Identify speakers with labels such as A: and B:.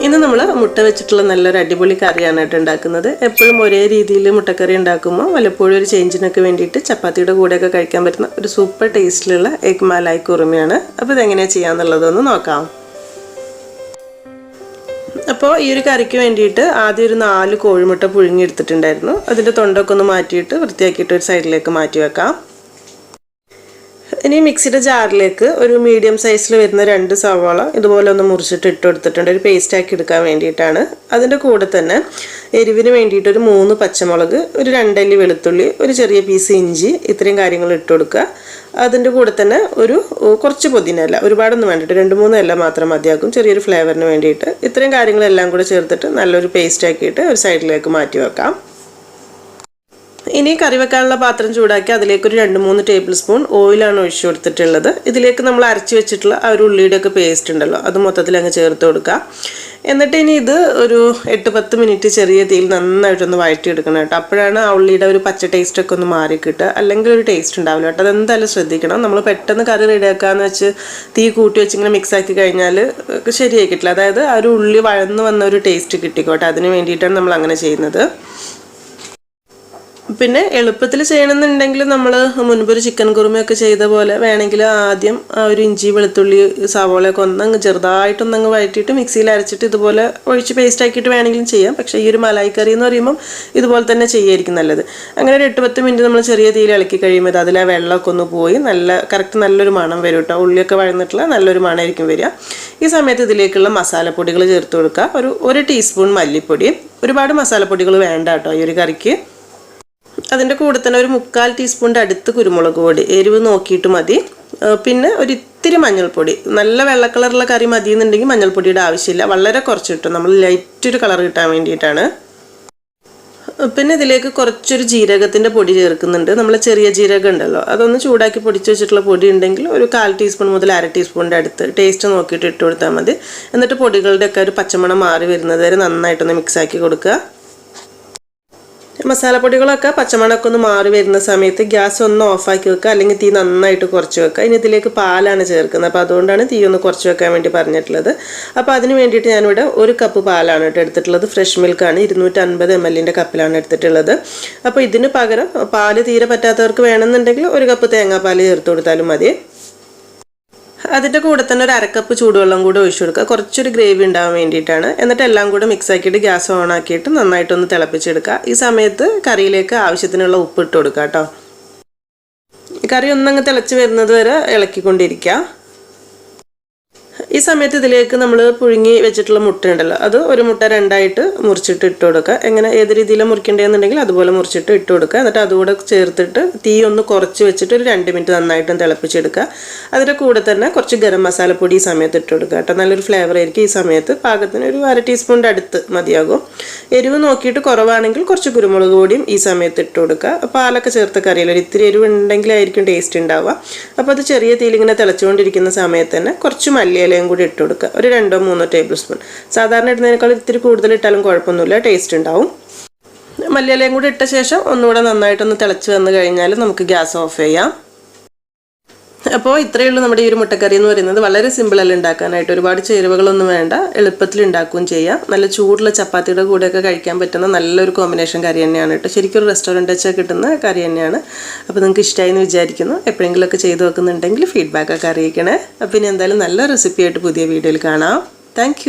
A: ഇന്ന് നമ്മൾ മുട്ട വെച്ചിട്ടുള്ള നല്ലൊരു അടിപൊളി കറിയാണ് ഉണ്ടാക്കുന്നത്. എപ്പോഴും ഒരേ രീതിയിൽ മുട്ടക്കറി ഉണ്ടാക്കുമ്പോൾ വല്ലപ്പോഴും ഒരു ചേഞ്ചിനൊക്കെ വേണ്ടിയിട്ട് ചപ്പാത്തിയുടെ കൂടെയൊക്കെ കഴിക്കാൻ പറ്റുന്ന ഒരു സൂപ്പർ ടേസ്റ്റിലുള്ള എഗ് മലായ് കുറുമയാണ്. അപ്പോൾ ഇതെങ്ങനെയാണ് ചെയ്യാന്നുള്ളതൊന്ന് നോക്കാം. അപ്പോൾ ഈ ഒരു കറിക്ക് വേണ്ടിയിട്ട് ആദ്യം ഒരു 4 കോഴിമുട്ട പുഴുങ്ങിയെടുത്തിട്ടുണ്ടായിരുന്നു. അതിൻ്റെ തൊണ്ടൊക്കെ ഒന്ന് മാറ്റിയിട്ട് വൃത്തിയാക്കിയിട്ട് ഒരു സൈഡിലേക്ക് മാറ്റി വെക്കാം. ഇനി മിക്സിയുടെ ജാറിലേക്ക് ഒരു മീഡിയം സൈസിൽ വരുന്ന 2 സവാള ഇതുപോലെ ഒന്ന് മുറിച്ചിട്ട് ഇട്ട് കൊടുത്തിട്ടുണ്ട്, ഒരു പേസ്റ്റ് ആക്കി എടുക്കാൻ വേണ്ടിയിട്ടാണ്. അതിൻ്റെ കൂടെ തന്നെ എരിവിന് വേണ്ടിയിട്ട് ഒരു 3 പച്ചമുളക്, ഒരു 2 അല്ലി വെളുത്തുള്ളി, ഒരു ചെറിയ പീസ് ഇഞ്ചി, ഇത്രയും കാര്യങ്ങൾ ഇട്ട് കൊടുക്കുക. അതിൻ്റെ കൂടെ തന്നെ കുറച്ച് പുതിന ഇല, ഒരുപാടൊന്നും വേണ്ടിയിട്ട് 2-3 ഇല മാത്രം മതിയാക്കും, ചെറിയൊരു ഫ്ലേവറിന് വേണ്ടിയിട്ട്. ഇത്രയും കാര്യങ്ങളെല്ലാം കൂടെ ചേർത്തിട്ട് നല്ലൊരു പേസ്റ്റ് ആക്കിയിട്ട് ഒരു സൈഡിലേക്ക് മാറ്റി വെക്കാം. ഇനി കറി വെക്കാനുള്ള പാത്രം ചൂടാക്കി അതിലേക്ക് ഒരു 2-3 ടേബിൾ സ്പൂൺ ഓയിലാണ് ഒഴിച്ചു കൊടുത്തിട്ടുള്ളത്. ഇതിലേക്ക് നമ്മൾ അരച്ച് വെച്ചിട്ടുള്ള ആ ഒരു ഉള്ളിയുടെയൊക്കെ പേസ്റ്റ് ഉണ്ടല്ലോ, അത് മൊത്തത്തിൽ അങ്ങ് ചേർത്ത് കൊടുക്കുക. എന്നിട്ട് ഇനി ഇത് ഒരു 8-10 മിനിറ്റ് ചെറിയ തീയിൽ നന്നായിട്ടൊന്ന് വഴറ്റിയെടുക്കണം കേട്ടോ. അപ്പോഴാണ് ആ ഉള്ളിയുടെ ഒരു പച്ച ടേസ്റ്റൊക്കെ ഒന്ന് മാറി കിട്ടുക, അല്ലെങ്കിൽ ഒരു ടേസ്റ്റ് ഉണ്ടാവില്ല കേട്ടോ. അതെന്തായാലും ശ്രദ്ധിക്കണം. നമ്മൾ പെട്ടെന്ന് കറി റെഡിയാക്കാമെന്ന് വെച്ച് തീ കൂട്ടി വെച്ച് ഇങ്ങനെ മിക്സ് ആക്കി കഴിഞ്ഞാൽ ശരിയായി കിട്ടില്ല. അതായത് ആ ഒരു ഉള്ളി വഴന്ന് വന്ന ഒരു ടേസ്റ്റ് കിട്ടിക്കോട്ടെ, അതിന് വേണ്ടിയിട്ടാണ് നമ്മൾ അങ്ങനെ ചെയ്യുന്നത്. പിന്നെ എളുപ്പത്തിൽ ചെയ്യണമെന്നുണ്ടെങ്കിൽ നമ്മൾ മുൻപൊരു ചിക്കൻ കുറുമയൊക്കെ ചെയ്ത പോലെ വേണമെങ്കിൽ ആദ്യം ആ ഒരു ഇഞ്ചി വെളുത്തുള്ളി സവോളയൊക്കെ ഒന്നങ്ങ് ചെറുതായിട്ടൊന്നങ്ങ് വഴറ്റിയിട്ട് മിക്സിയിൽ അരച്ചിട്ട് ഇതുപോലെ ഒഴിച്ച് പേസ്റ്റ് ആക്കിയിട്ട് വേണമെങ്കിലും ചെയ്യാം. പക്ഷേ ഈ ഒരു മലായ് കറി എന്ന് പറയുമ്പം ഇതുപോലെ തന്നെ ചെയ്യായിരിക്കും നല്ലത്. അങ്ങനെ ഒരു 8-10 മിനിറ്റ് നമ്മൾ ചെറിയ തീയിൽ ഇളക്കി കഴിയുമ്പോൾ അതിൽ ആ വെള്ളമൊക്കെ ഒന്ന് പോയി നല്ലൊരു മണം വരും കേട്ടോ. ഉള്ളിയൊക്കെ വഴന്നിട്ടുള്ള നല്ലൊരു മണമായിരിക്കും വരിക. ഈ സമയത്ത് ഇതിലേക്കുള്ള മസാലപ്പൊടികൾ ചേർത്ത് കൊടുക്കുക. ഒരു ടീസ്പൂൺ മല്ലിപ്പൊടി, ഒരുപാട് മസാലപ്പൊടികൾ വേണ്ട കേട്ടോ ഈ ഒരു കറിക്ക്. അതിൻ്റെ കൂടെ തന്നെ ഒരു 3/4 ടീസ്പൂണിൻ്റെ അടുത്ത് കുരുമുളക് പൊടി, എരിവ് നോക്കിയിട്ട് മതി. പിന്നെ ഒരു ഇത്തിരി മഞ്ഞൾപ്പൊടി, നല്ല വെള്ള കളറുള്ള കറി മതി എന്നുണ്ടെങ്കിൽ മഞ്ഞൾപ്പൊടിയുടെ ആവശ്യമില്ല, വളരെ കുറച്ച് കിട്ടും, നമ്മൾ ലൈറ്റൊരു കളർ കിട്ടാൻ വേണ്ടിയിട്ടാണ്. പിന്നെ ഇതിലേക്ക് കുറച്ചൊരു ജീരകത്തിൻ്റെ പൊടി ചേർക്കുന്നുണ്ട്. നമ്മൾ ചെറിയ ജീരകം ഉണ്ടല്ലോ, അതൊന്ന് ചൂടാക്കി പൊടിച്ച് വെച്ചിട്ടുള്ള പൊടി ഉണ്ടെങ്കിൽ ഒരു 1/4 ടീസ്പൂൺ മുതൽ 1/2 ടീസ്പൂണിൻ്റെ അടുത്ത് ടേസ്റ്റ് നോക്കിയിട്ട് ഇട്ട് കൊടുത്താൽ മതി. എന്നിട്ട് പൊടികളുടെയൊക്കെ ഒരു പച്ചമണം മാറി വരുന്നത് വരെ നന്നായിട്ടൊന്ന് മിക്സാക്കി കൊടുക്കുക. മസാലപ്പൊടികളൊക്കെ പച്ചമണമൊക്കെ ഒന്ന് മാറി വരുന്ന സമയത്ത് ഗ്യാസ് ഒന്ന് ഓഫാക്കി വെക്കുക, അല്ലെങ്കിൽ തീ നന്നായിട്ട് കുറച്ച് വെക്കുക. ഇനി ഇതിലേക്ക് പാലാണ് ചേർക്കുന്നത്, അപ്പോൾ അതുകൊണ്ടാണ് തീ ഒന്ന് കുറച്ച് വെക്കാൻ വേണ്ടി പറഞ്ഞിട്ടുള്ളത്. അപ്പോൾ അതിന് വേണ്ടിയിട്ട് ഞാനിവിടെ 1 കപ്പ് പാലാണ് എടുത്തിട്ടുള്ളത്. ഫ്രഷ് മിൽക്കാണ്, 250 ml കപ്പിലാണ് എടുത്തിട്ടുള്ളത്. അപ്പോൾ ഇതിന് പകരം പാല് തീരെ പറ്റാത്തവർക്ക് വേണമെന്നുണ്ടെങ്കിൽ 1 കപ്പ് തേങ്ങാപ്പാൽ ചേർത്ത് കൊടുത്താലും മതി. അതിൻ്റെ കൂടെ തന്നെ ഒരു 1/2 കപ്പ് ചൂടുവെള്ളം കൂടെ ഒഴിച്ചു കൊടുക്കുക, കുറച്ചൊരു ഗ്രേവി ഉണ്ടാകാൻ വേണ്ടിയിട്ടാണ്. എന്നിട്ട് എല്ലാം കൂടെ മിക്സ് ആക്കിയിട്ട് ഗ്യാസ് ഓൺ ആക്കിയിട്ട് നന്നായിട്ടൊന്ന് തിളപ്പിച്ചെടുക്കുക. ഈ സമയത്ത് കറിയിലേക്ക് ആവശ്യത്തിനുള്ള ഉപ്പ് ഇട്ട് കൊടുക്കുക കേട്ടോ. കറി ഒന്നങ്ങ് തിളച്ച് വരുന്നത് വരെ ഇളക്കിക്കൊണ്ടിരിക്കുക. ഈ സമയത്ത് ഇതിലേക്ക് നമ്മൾ പുഴുങ്ങി വെച്ചിട്ടുള്ള മുട്ട ഉണ്ടല്ലോ, അത് ഒരു മുട്ട 2ആയിട്ട് മുറിച്ചിട്ട് ഇട്ട് കൊടുക്കുക. ഏത് രീതിയിലാണ് മുറിക്കേണ്ടതെന്നുണ്ടെങ്കിൽ അതുപോലെ മുറിച്ചിട്ട് ഇട്ട് കൊടുക്കുക. എന്നിട്ട് അതുകൂടെ ചേർത്തിട്ട് തീ ഒന്ന് കുറച്ച് വെച്ചിട്ട് ഒരു 2 മിനിറ്റ് നന്നായിട്ടും തിളപ്പിച്ചെടുക്കുക. അതിൻ്റെ കൂടെ തന്നെ കുറച്ച് ഗരം മസാലപ്പൊടി ഈ സമയത്ത് ഇട്ട് കൊടുക്കുക കേട്ടോ, നല്ലൊരു ഫ്ലേവർ ആയിരിക്കും. ഈ സമയത്ത് പാകത്തിന് ഒരു 1/2 ടീസ്പൂണിൻ്റെ അടുത്ത് മതിയാകും. എരിവ് നോക്കിയിട്ട് കുറവാണെങ്കിൽ കുറച്ച് കുരുമുളക് പൊടിയും ഈ സമയത്ത് ഇട്ട് കൊടുക്കുക. പാലൊക്കെ ചേർത്ത കറിയിൽ ഒരു ഇത്തിരി എരിവ് ഉണ്ടെങ്കിലായിരിക്കും ടേസ്റ്റ് ഉണ്ടാവുക. അപ്പോൾ അത് ചെറിയ തീയിൽ ഇങ്ങനെ തിളച്ചുകൊണ്ടിരിക്കുന്ന സമയത്ത് തന്നെ കുറച്ച് മല്ലിയിലയും കൂടി ഇട്ട് കൊടുക്കുക, ഒരു 2-3 ടേബിൾ സ്പൂൺ. സാധാരണ ഇടുന്നതിനേക്കാൾ ഇത്തിരി കൂടുതൽ ഇട്ടാലും കുഴപ്പമൊന്നുമില്ല, ടേസ്റ്റ് ഉണ്ടാവും. മല്ലിയിലയും കൂടി ഇട്ട ശേഷം ഒന്നുകൂടെ നന്നായിട്ടൊന്ന് തിളച്ച് വന്നു കഴിഞ്ഞാൽ നമുക്ക് ഗ്യാസ് ഓഫ് ചെയ്യാം. അപ്പോൾ ഇത്രയേ ഉള്ളൂ നമ്മുടെ ഈ ഒരു മുട്ടക്കറി എന്ന് പറയുന്നത്. വളരെ സിമ്പിളല്ല ഉണ്ടാക്കാനായിട്ട്, ഒരുപാട് ചേരുവകളൊന്നും വേണ്ട, എളുപ്പത്തിൽ ഉണ്ടാക്കുകയും ചെയ്യാം. നല്ല ചൂടുള്ള ചപ്പാത്തിയുടെ കൂടെയൊക്കെ കഴിക്കാൻ പറ്റുന്ന നല്ലൊരു കോമ്പിനേഷൻ കറി തന്നെയാണ് കേട്ടോ. ശരിക്കും ഒരു റെസ്റ്റോറൻറ്റ് വെച്ചാൽ കിട്ടുന്ന കറി തന്നെയാണ്. അപ്പോൾ നിങ്ങൾക്ക് ഇഷ്ടമായി എന്ന് വിചാരിക്കുന്നു. എപ്പോഴെങ്കിലുമൊക്കെ ചെയ്ത് വെക്കുന്നുണ്ടെങ്കിൽ ഫീഡ്ബാക്കൊക്കെ അറിയിക്കണേ. അപ്പോൾ ഇനി എന്തായാലും നല്ല റെസിപ്പിയായിട്ട് പുതിയ വീഡിയോയിൽ കാണാം. താങ്ക്